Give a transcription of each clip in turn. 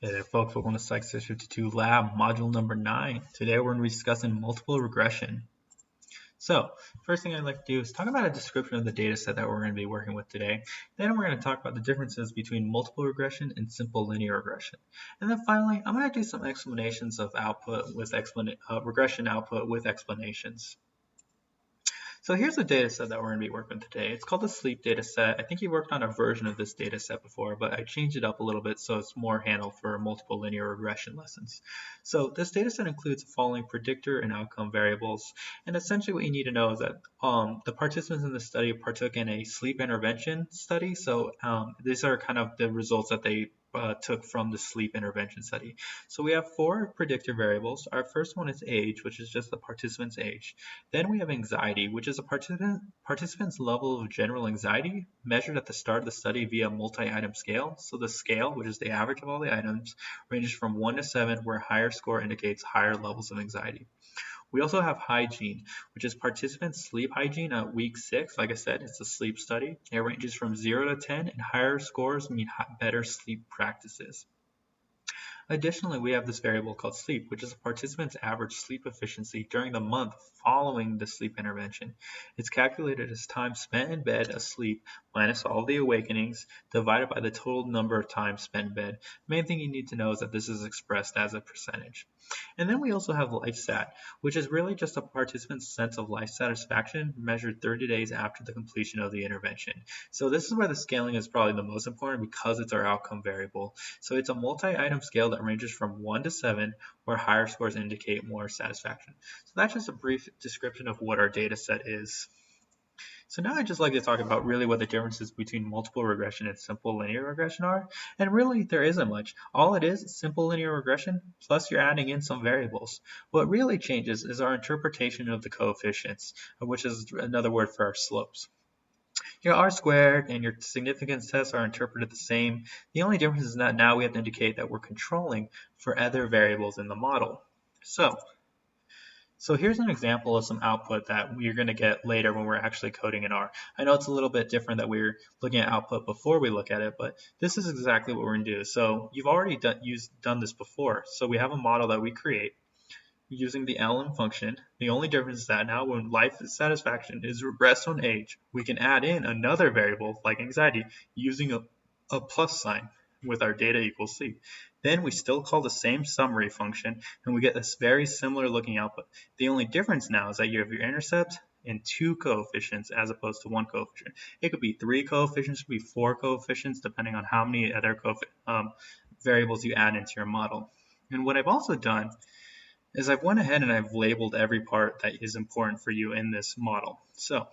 Hey there folks, welcome to Psych 652 Lab, module number 9. Today we're going to be discussing multiple regression. So, first thing I'd like to do is talk about a description of the data set that we're going to be working with today. Then we're going to talk about the differences between multiple regression and simple linear regression. And then finally, I'm going to do some explanations of output with regression output with explanations. So here's a data set that we're going to be working with today. It's called the sleep data set. I think you worked on a version of this data set before, but I changed it up a little bit so it's more handled for multiple linear regression lessons. So this data set includes the following predictor and outcome variables. And essentially what you need to know is that the participants in the study partook in a sleep intervention study. So these are kind of the results that they took from the sleep intervention study. So we have 4 predictor variables. Our first one is age, which is just the participant's age. Then we have anxiety, which is a participant's level of general anxiety measured at the start of the study via a multi-item scale. So the scale, which is the average of all the items, ranges from 1 to 7, where higher score indicates higher levels of anxiety. We also have hygiene, which is participant sleep hygiene at week 6. Like I said, it's a sleep study. It ranges from 0 to 10, and higher scores mean better sleep practices. Additionally, we have this variable called sleep, which is a participant's average sleep efficiency during the month following the sleep intervention. It's calculated as time spent in bed asleep minus all the awakenings divided by the total number of times spent in bed. The main thing you need to know is that this is expressed as a percentage. And then we also have LifeSat, which is really just a participant's sense of life satisfaction measured 30 days after the completion of the intervention. So this is where the scaling is probably the most important because it's our outcome variable. So it's a multi-item scale that ranges from 1 to 7, where higher scores indicate more satisfaction. So that's just a brief description of what our data set is. So now I'd just like to talk about really what the differences between multiple regression and simple linear regression are. And really, there isn't much. All it is simple linear regression, plus you're adding in some variables. What really changes is our interpretation of the coefficients, which is another word for our slopes. Your R-squared and your significance tests are interpreted the same. The only difference is that now we have to indicate that we're controlling for other variables in the model. So here's an example of some output that we're going to get later when we're actually coding in R. I know it's a little bit different that we're looking at output before we look at it, but this is exactly what we're going to do. So you've already done this before. So we have a model that we create using the LM function. The only difference is that now when life satisfaction is regressed on age, we can add in another variable like anxiety using a plus sign with our data equals sleep. Then we still call the same summary function and we get this very similar looking output. The only difference now is that you have your intercept and 2 coefficients as opposed to 1 coefficient. It could be 3 coefficients, it could be 4 coefficients, depending on how many other variables you add into your model. And what I've also done is I've went ahead and I've labeled every part that is important for you in this model. So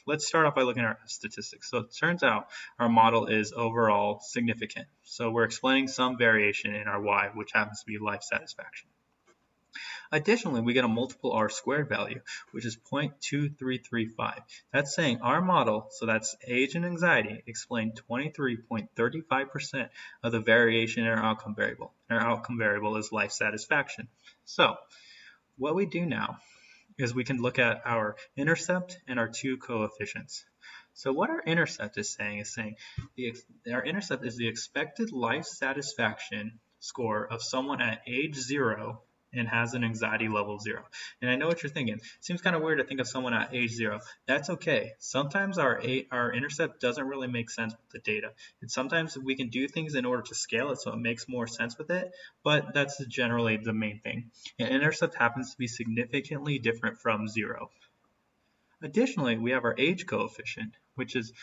let's start off by looking at our statistics. So it turns out our model is overall significant. So we're explaining some variation in our Y, which happens to be life satisfaction. Additionally, we get a multiple R-squared value, which is 0.2335. That's saying our model, so that's age and anxiety, explained 23.35% of the variation in our outcome variable. And our outcome variable is life satisfaction. So what we do now is we can look at our intercept and our 2 coefficients. So what our intercept is saying our intercept is the expected life satisfaction score of someone at age 0 and has an anxiety level of 0. And I know what you're thinking. It seems kind of weird to think of someone at age 0. That's okay. Sometimes our intercept doesn't really make sense with the data. And sometimes we can do things in order to scale it so it makes more sense with it, but that's generally the main thing. An intercept happens to be significantly different from 0. Additionally, we have our age coefficient, which is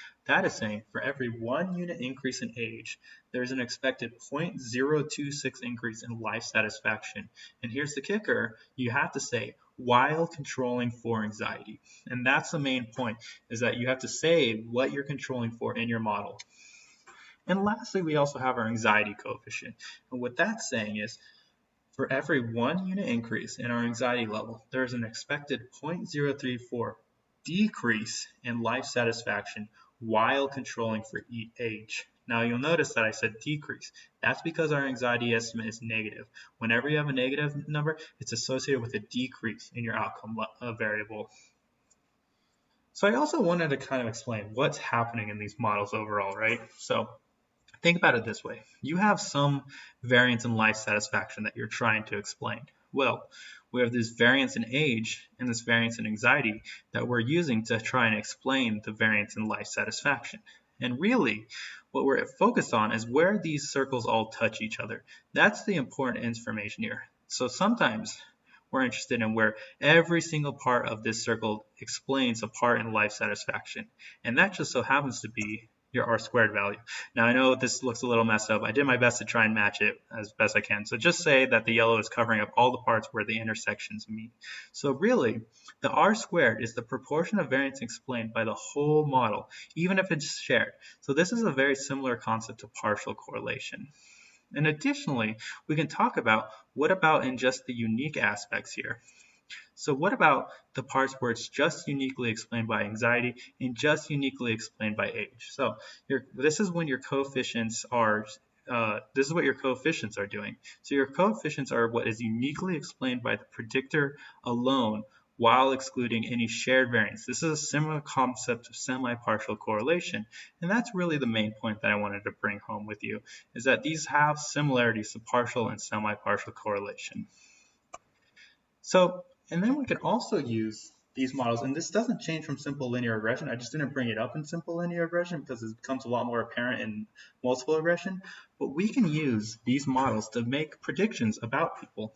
saying for every 1 unit increase in age, there's an expected 0.026 increase in life satisfaction. And here's the kicker, you have to say while controlling for anxiety. And that's the main point, is that you have to say what you're controlling for in your model. And lastly, we also have our anxiety coefficient. And what that's saying is for every 1 unit increase in our anxiety level, there's an expected 0.034 decrease in life satisfaction while controlling for age. Now you'll notice that I said decrease. That's because our anxiety estimate is negative. Whenever you have a negative number, it's associated with a decrease in your outcome variable. So I also wanted to kind of explain what's happening in these models overall, right? So Think about it this way. You have some variance in life satisfaction that you're trying to explain. Well, we have this variance in age and this variance in anxiety that we're using to try and explain the variance in life satisfaction. And really, what we're focused on is where these circles all touch each other. That's the important information here. So sometimes we're interested in where every single part of this circle explains a part in life satisfaction. And that just so happens to be your R squared value. Now I know this looks a little messed up. I did my best to try and match it as best I can. So just say that the yellow is covering up all the parts where the intersections meet. So really, the R squared is the proportion of variance explained by the whole model, even if it's shared. So this is a very similar concept to partial correlation. And additionally, we can talk about what about in just the unique aspects here. So what about the parts where it's just uniquely explained by anxiety and just uniquely explained by age? So this is when your coefficients are, this is what your coefficients are doing. So your coefficients are what is uniquely explained by the predictor alone while excluding any shared variance. This is a similar concept of semi-partial correlation, and that's really the main point that I wanted to bring home with you, is that these have similarities to partial and semi-partial correlation. So, and then we can also use these models, and this doesn't change from simple linear regression. I just didn't bring it up in simple linear regression because it becomes a lot more apparent in multiple regression, but we can use these models to make predictions about people.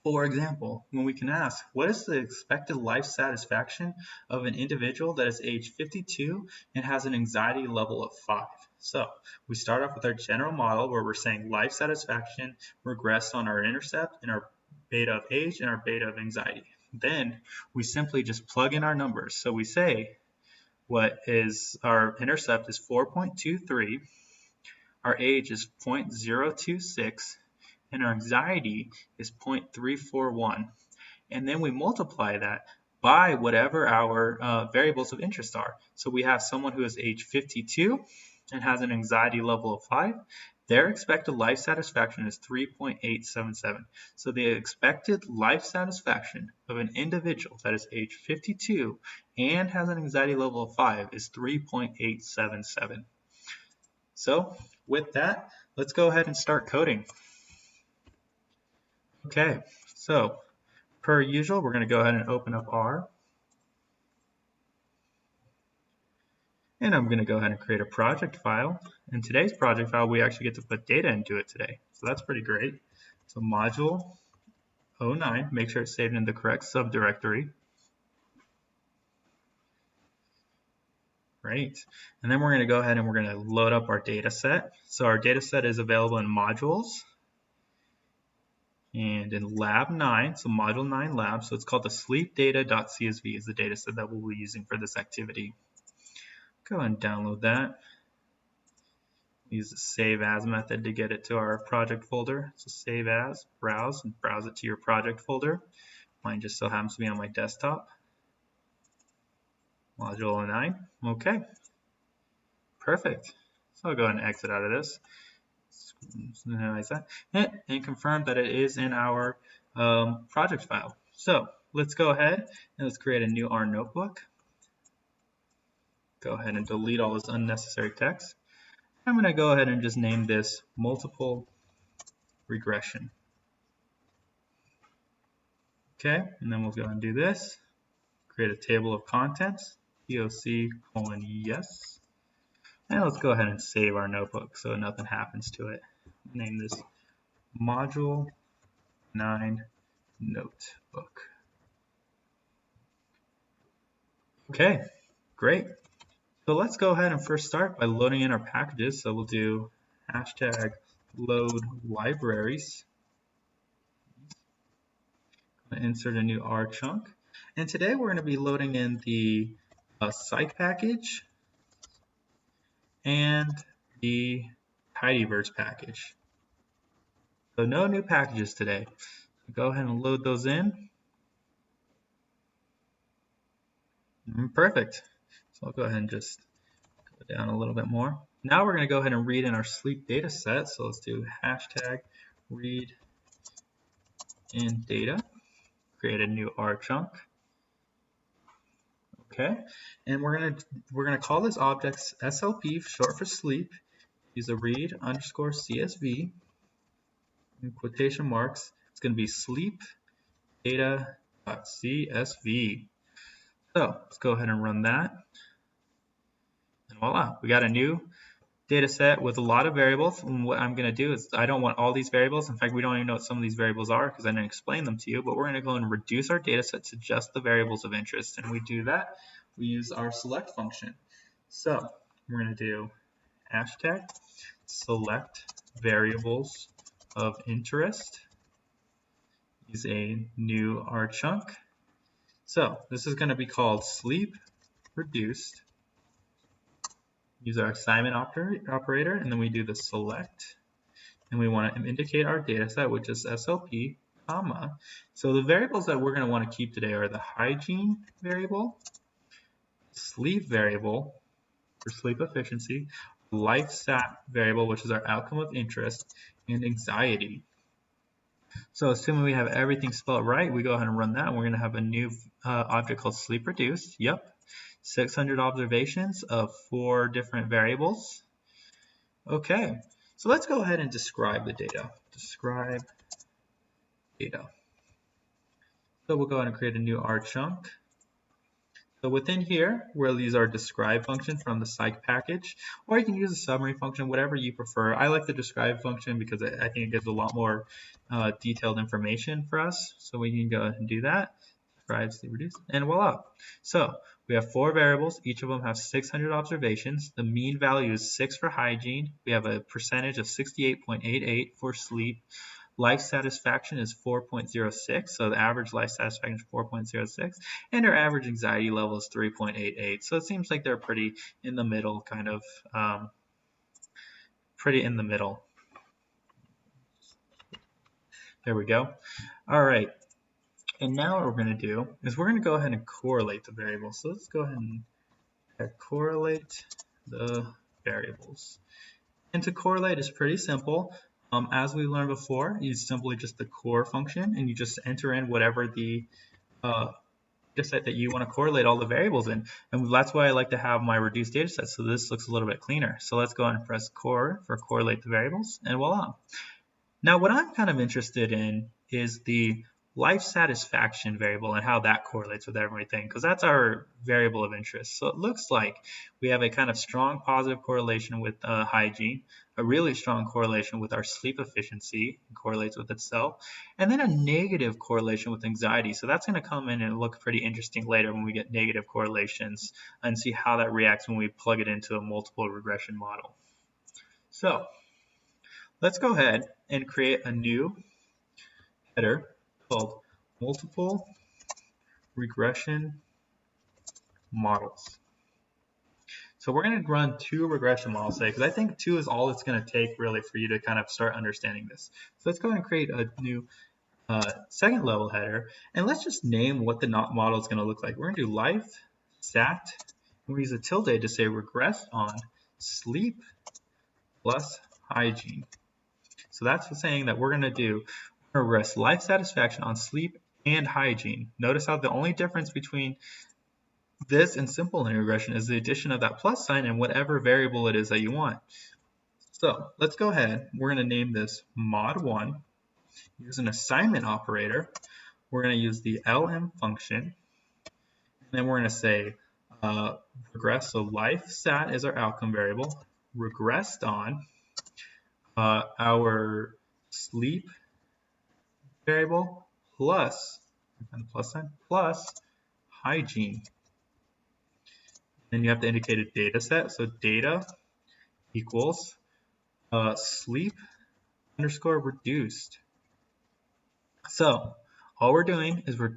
For example, when we can ask, what is the expected life satisfaction of an individual that is age 52 and has an anxiety level of 5? So we start off with our general model where we're saying life satisfaction regressed on our intercept and our beta of age and our beta of anxiety. Then we simply just plug in our numbers. So we say what is our intercept is 4.23, our age is 0.026, and our anxiety is 0.341. And then we multiply that by whatever our variables of interest are. So we have someone who is age 52 and has an anxiety level of 5. Their expected life satisfaction is 3.877. So the expected life satisfaction of an individual that is age 52 and has an anxiety level of 5 is 3.877. So with that, let's go ahead and start coding. Okay, so per usual, we're going to go ahead and open up R. And I'm going to go ahead and create a project file. In today's project file, we actually get to put data into it today. So that's pretty great. So module 09, make sure it's saved in the correct subdirectory. Great. And then we're going to go ahead and we're going to load up our data set. So our data set is available in modules and in lab 9, so module 9 lab. So it's called the sleepdata.csv is the data set that we'll be using for this activity. Go ahead and download that. Use the save as method to get it to our project folder. So save as, browse, and browse it to your project folder. Mine just so happens to be on my desktop. Module 09. Okay. Perfect. So I'll go ahead and exit out of this. Minimize that. And confirm that it is in our project file. So let's go ahead and let's create a new R notebook. Go ahead and delete all this unnecessary text. I'm going to go ahead and just name this multiple regression. Okay, and then we'll go ahead and do this. Create a table of contents, POC:yes. And let's go ahead and save our notebook so nothing happens to it. Name this module 9 notebook. Okay, great. So let's go ahead and first start by loading in our packages. So we'll do hashtag load libraries. Insert a new R chunk. And today we're going to be loading in the psych package and the tidyverse package. So no new packages today. So go ahead and load those in. Perfect. So I'll go ahead and just go down a little bit more. Now we're going to go ahead and read in our sleep data set. So let's do hashtag read in data. Create a new R chunk. Okay, and we're gonna call this object SLP, short for sleep, use a read underscore CSV in quotation marks. It's going to be sleep data.csv. So let's go ahead and run that. And voila, we got a new data set with a lot of variables. And what I'm going to do is I don't want all these variables. In fact, we don't even know what some of these variables are because I didn't explain them to you. But we're going to go and reduce our data set to just the variables of interest. And we do that. We use our select function. So we're going to do hashtag select variables of interest. Use a new R chunk. So this is going to be called sleep reduced. Use our assignment operator, and then we do the select, and we want to indicate our data set, which is SLP, comma. So the variables that we're going to want to keep today are the hygiene variable, sleep variable for sleep efficiency, life stat variable, which is our outcome of interest, and anxiety. So assuming we have everything spelled right, we go ahead and run that, and we're going to have a new object called sleep reduced. Yep. 600 observations of 4 different variables. Okay, so let's go ahead and describe the data. Describe data. So we'll go ahead and create a new R chunk. So within here, we'll use our describe function from the psych package, or you can use a summary function, whatever you prefer. I like the describe function because I think it gives a lot more detailed information for us. So we can go ahead and do that. Describe, sleep reduce, and voila. So we have 4 variables. Each of them have 600 observations. The mean value is 6 for hygiene. We have a percentage of 68.88 for sleep. Life satisfaction is 4.06, so the average life satisfaction is 4.06, and our average anxiety level is 3.88. So it seems like they're pretty in the middle, kind of pretty in the middle. There we go. All right. And now what we're going to do is we're going to go ahead and correlate the variables. So let's go ahead and correlate the variables. And to correlate is pretty simple. As we learned before, you simply just the core function, and you just enter in whatever the data set that you want to correlate all the variables in. And that's why I like to have my reduced data set, so this looks a little bit cleaner. So let's go ahead and press core for correlate the variables, and voila. Now what I'm kind of interested in is the life satisfaction variable and how that correlates with everything, because that's our variable of interest. So it looks like we have a kind of strong positive correlation with hygiene, a really strong correlation with our sleep efficiency, it correlates with itself, and then a negative correlation with anxiety. So that's going to come in and look pretty interesting later when we get negative correlations and see how that reacts when we plug it into a multiple regression model. So let's go ahead and create a new header called multiple regression models. So we're going to run 2 regression models today because I think 2 is all it's going to take really for you to kind of start understanding this. So let's go ahead and create a new second level header, and let's just name what the model is going to look like. We're going to do life stat, and we use a tilde to say regress on sleep plus hygiene. So that's saying that we're going to do regress life satisfaction on sleep and hygiene. Notice how the only difference between this and simple linear regression is the addition of that plus sign and whatever variable it is that you want. So let's go ahead. We're going to name this mod1. Use an assignment operator. We're going to use the lm function. And then we're going to say regress. So life stat is our outcome variable. Regressed on our sleep variable plus, and the plus sign, plus hygiene. Then you have to indicate a data set. So data equals sleep underscore reduced. So all we're doing is we're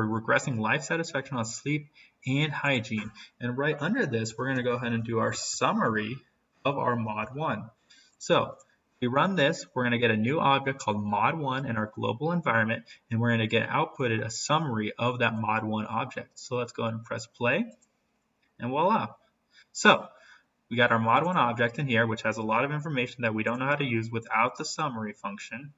regressing life satisfaction on sleep and hygiene. And right under this, we're going to go ahead and do our summary of our mod1. So if we run this, we're going to get a new object called mod1 in our global environment, and we're going to get outputted a summary of that mod1 object. So let's go ahead and press play. And voila. So we got our mod1 object in here, which has a lot of information that we don't know how to use without the summary function.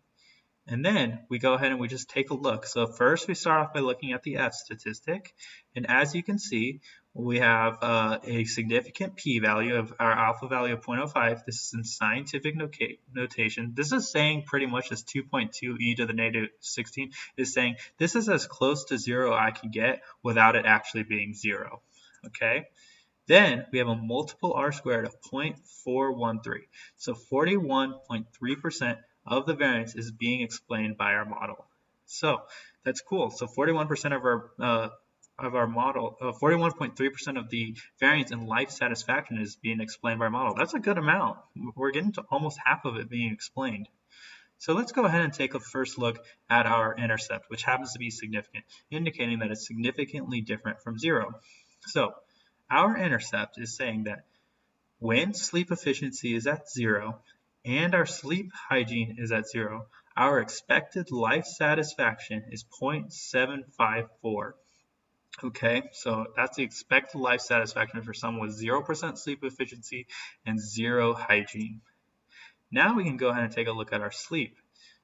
And then we go ahead and we just take a look. So first we start off by looking at the F statistic. And as you can see, we have a significant p-value of our alpha value of 0.05. This is in scientific notation. This is saying pretty much as 2.2 e to the negative 16 is saying this is as close to 0 I can get without it actually being 0. Okay. Then we have a multiple r squared of 0.413. So 41.3% of the variance is being explained by our model. So that's cool. So 41% of our model, 41.3% of the variance in life satisfaction is being explained by our model. That's a good amount. We're getting to almost half of it being explained. So let's go ahead and take a first look at our intercept, which happens to be significant, indicating that it's significantly different from 0. So our intercept is saying that when sleep efficiency is at 0 and our sleep hygiene is at 0, our expected life satisfaction is 0.754. Okay, so that's the expected life satisfaction for someone with 0% sleep efficiency and 0 hygiene. Now we can go ahead and take a look at our sleep.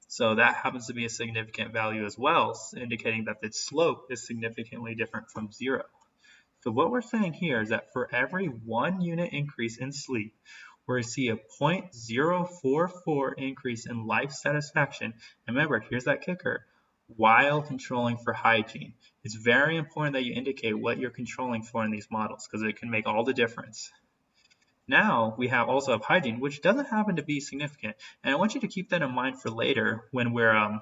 So that happens to be a significant value as well, indicating that the slope is significantly different from 0. So what we're saying here is that for every 1 unit increase in sleep, we see a 0.044 increase in life satisfaction. And remember, here's that kicker, while controlling for hygiene. It's very important that you indicate what you're controlling for in these models because it can make all the difference. Now we also have hygiene, which doesn't happen to be significant. And I want you to keep that in mind for later when we run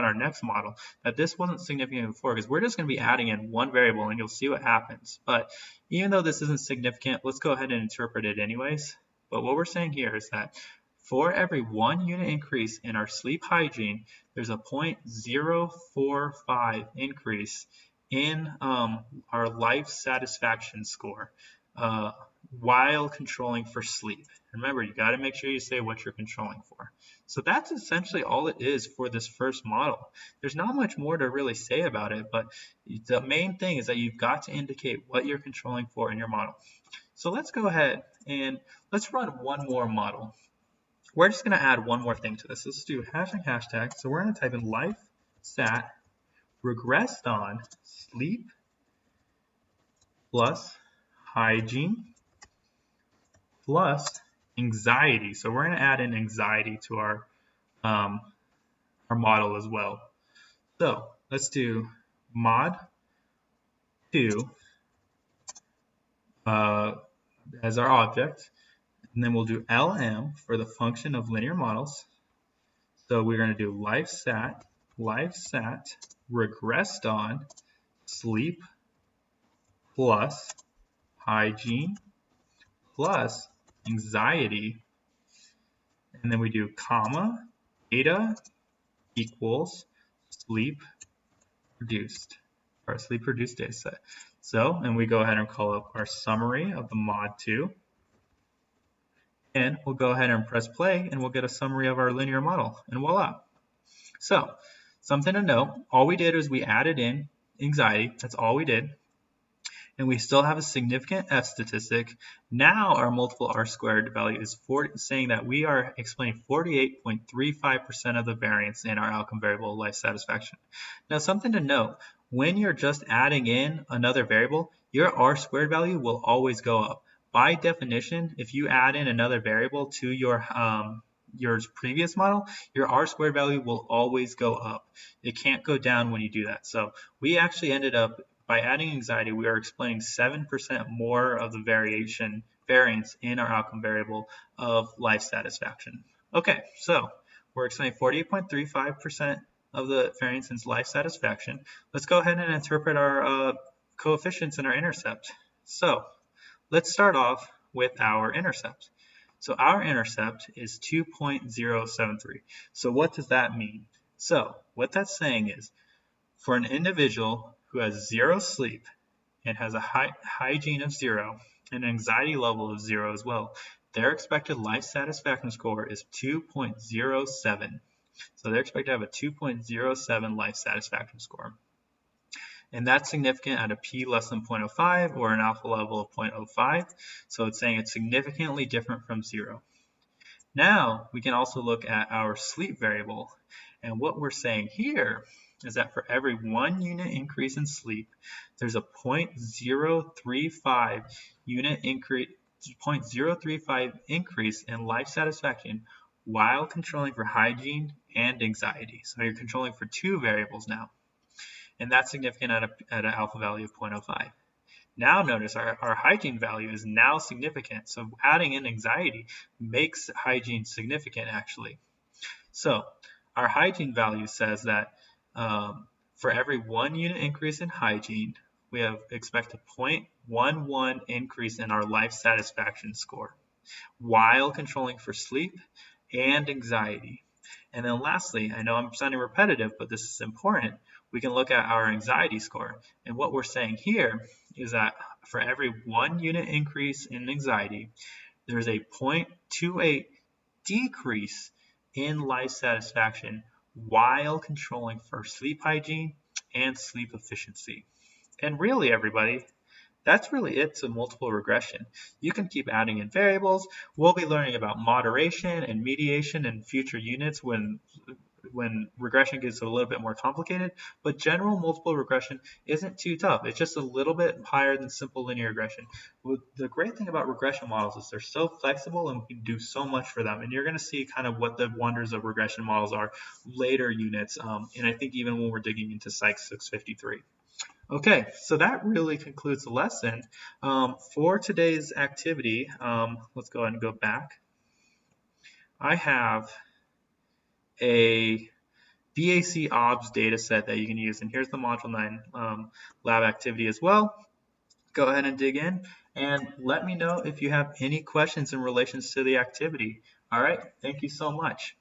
our next model, that this wasn't significant before because we're just going to be adding in one variable and you'll see what happens. But even though this isn't significant, let's go ahead and interpret it anyways. But what we're saying here is that for every 1 unit increase in our sleep hygiene, there's a 0.045 increase in our life satisfaction score while controlling for sleep. Remember, you got to make sure you say what you're controlling for. So that's essentially all it is for this first model. There's not much more to really say about it, but the main thing is that you've got to indicate what you're controlling for in your model. So let's go ahead and let's run one more model. We're just going to add one more thing to this. Let's do hashtag. So we're going to type in life sat regressed on sleep plus hygiene plus anxiety. So we're going to add in anxiety to our model as well. So let's do mod 2 as our object, and then we'll do LM for the function of linear models. So we're going to do life sat regressed on sleep plus hygiene plus anxiety, and then we do comma data equals sleep produced, or sleep produced data set. So, and we go ahead and call up our summary of the mod 2, and we'll go ahead and press play and we'll get a summary of our linear model, and voila. So something to note, all we did is we added in anxiety. That's all we did. And we still have a significant F statistic. Now our multiple R squared value is saying that we are explaining 48.35% of the variance in our outcome variable life satisfaction. Now something to note, when you're just adding in another variable, your R squared value will always go up. By definition, if you add in another variable to your previous model, your R squared value will always go up. It can't go down when you do that. So we actually ended up, by adding anxiety, we are explaining 7% more of the variance in our outcome variable of life satisfaction. Okay, so we're explaining 48.35% of the variance in life satisfaction. Let's go ahead and interpret our coefficients in our intercept. So let's start off with our intercept. So our intercept is 2.073. So what does that mean? So what that's saying is, for an individual who has 0 sleep and has a hygiene of 0 and an anxiety level of 0 as well, their expected life satisfaction score is 2.07. So they're expected to have a 2.07 life satisfaction score. And that's significant at a p less than 0.05 or an alpha level of 0.05. So it's saying it's significantly different from 0. Now we can also look at our sleep variable. And what we're saying here is that for every 1 unit increase in sleep, there's a 0.035 unit increase, 0.035 increase in life satisfaction while controlling for hygiene and anxiety. So you're controlling for 2 variables now, and that's significant at an alpha value of 0.05. Now notice our hygiene value is now significant. So adding in anxiety makes hygiene significant actually. So our hygiene value says that for every 1 unit increase in hygiene, we expect a 0.11 increase in our life satisfaction score while controlling for sleep and anxiety. And then lastly, I know I'm sounding repetitive, but this is important. We can look at our anxiety score. And what we're saying here is that for every 1 unit increase in anxiety, there's a 0.28 decrease in life satisfaction while controlling for sleep hygiene and sleep efficiency. And really, everybody, that's really it to multiple regression. You can keep adding in variables. We'll be learning about moderation and mediation in future units when regression gets a little bit more complicated, but general multiple regression isn't too tough. It's just a little bit higher than simple linear regression. The great thing about regression models is they're so flexible and we can do so much for them. And you're going to see kind of what the wonders of regression models are later units. And I think even when we're digging into Psych 653. Okay, so that really concludes the lesson. For today's activity, let's go ahead and go back. I have a BAC OBS data set that you can use, and here's the Module 9 lab activity as well. Go ahead and dig in, and let me know if you have any questions in relation to the activity. All right, thank you so much.